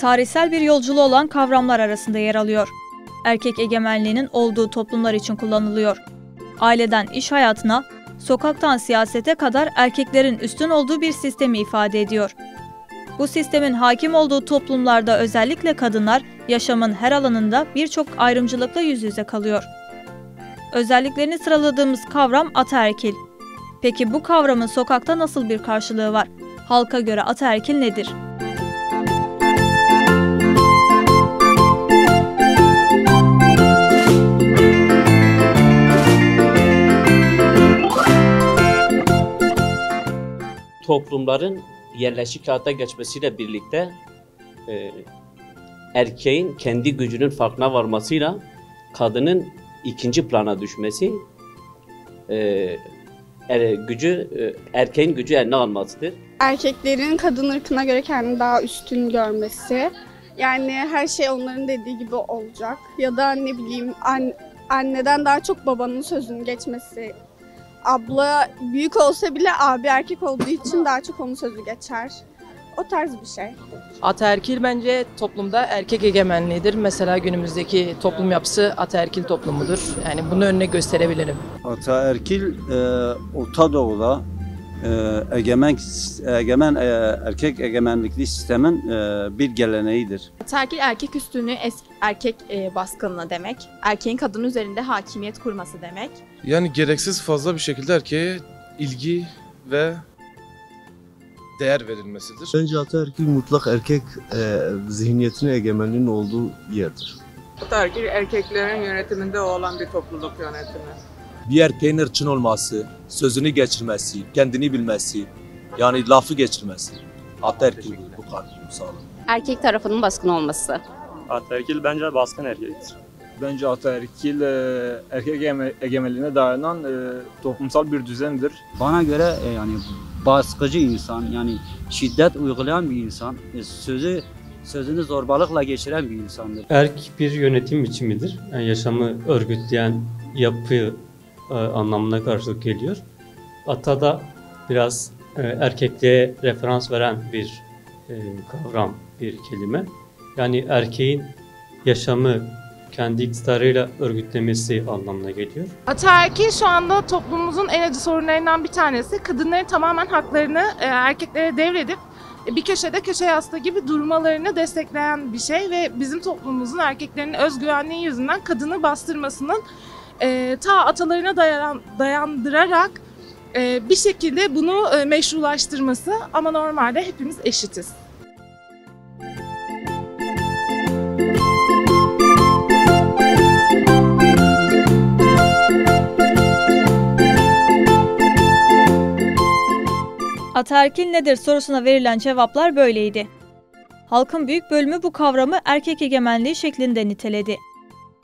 tarihsel bir yolculuğu olan kavramlar arasında yer alıyor. Erkek egemenliğinin olduğu toplumlar için kullanılıyor. Aileden iş hayatına, sokaktan siyasete kadar erkeklerin üstün olduğu bir sistemi ifade ediyor. Bu sistemin hakim olduğu toplumlarda özellikle kadınlar yaşamın her alanında birçok ayrımcılıkla yüz yüze kalıyor. Özelliklerini sıraladığımız kavram ataerkil. Peki bu kavramın sokakta nasıl bir karşılığı var? Halka göre ataerkil nedir? Toplumların yerleşik hayata geçmesiyle birlikte erkeğin kendi gücünün farkına varmasıyla kadının ikinci plana düşmesi, erkeğin gücü eline almasıdır. Erkeklerin kadın ırkına göre kendini daha üstün görmesi, yani her şey onların dediği gibi olacak ya da ne bileyim anneden daha çok babanın sözünü geçmesi. Abla büyük olsa bile abi erkek olduğu için daha çok onun sözü geçer. O tarz bir şey. Ataerkil bence toplumda erkek egemenliğidir. Mesela günümüzdeki toplum yapısı ataerkil toplumudur. Yani bunu önüne gösterebilirim. Ataerkil Orta Doğu'da egemen erkek egemenlikli sistemin bir geleneğidir. Ataerkil erkek üstünlüğü erkek baskınlığı demek. Erkeğin kadın üzerinde hakimiyet kurması demek. Yani gereksiz fazla bir şekilde erkeğe ilgi ve değer verilmesidir. Bence ataerkil mutlak erkek zihniyetine egemenliğinin olduğu yerdir. Ataerkil erkeklerin yönetiminde olan bir topluluk yönetimi. Bir erkeğin ırçın olması, sözünü geçirmesi, kendini bilmesi, yani lafı geçirmesi. Ataerkil bu kadar sağlam. Erkek tarafının baskın olması. Ataerkil bence baskın erkektir. Bence ataerkil erkek egemenliğine dayanan toplumsal bir düzendir. Bana göre yani baskıcı insan, yani şiddet uygulayan bir insan, sözünü zorbalıkla geçiren bir insandır. Erk bir yönetim biçimidir. Yani yaşamı örgütleyen yapı anlamına karşılık geliyor. Ata da biraz erkekliğe referans veren bir kavram, bir kelime. Yani erkeğin yaşamı kendi iktidarıyla örgütlemesi anlamına geliyor. Ataerkil şu anda toplumumuzun en acı sorunlarından bir tanesi. Kadınların tamamen haklarını erkeklere devredip bir köşede köşe yastığı gibi durmalarını destekleyen bir şey ve bizim toplumumuzun erkeklerin özgüvenliği yüzünden kadını bastırmasının ta atalarına dayandırarak bir şekilde bunu meşrulaştırması, ama normalde hepimiz eşitiz. Ataerkil nedir sorusuna verilen cevaplar böyleydi. Halkın büyük bölümü bu kavramı erkek egemenliği şeklinde niteledi.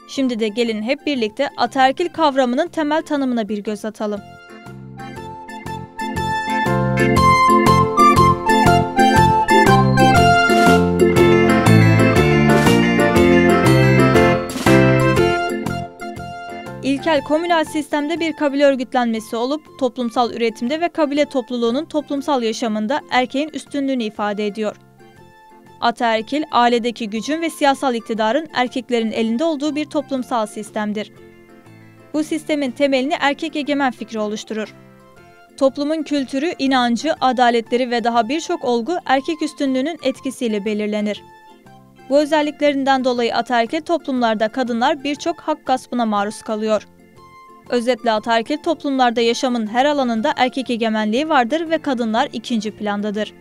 Şimdi de gelin hep birlikte ataerkil kavramının temel tanımına bir göz atalım. İlkel komünal sistemde bir kabile örgütlenmesi olup toplumsal üretimde ve kabile topluluğunun toplumsal yaşamında erkeğin üstünlüğünü ifade ediyor. Ataerkil, ailedeki gücün ve siyasal iktidarın erkeklerin elinde olduğu bir toplumsal sistemdir. Bu sistemin temelini erkek egemen fikri oluşturur. Toplumun kültürü, inancı, adaletleri ve daha birçok olgu erkek üstünlüğünün etkisiyle belirlenir. Bu özelliklerinden dolayı ataerkil toplumlarda kadınlar birçok hak gaspına maruz kalıyor. Özetle ataerkil toplumlarda yaşamın her alanında erkek egemenliği vardır ve kadınlar ikinci plandadır.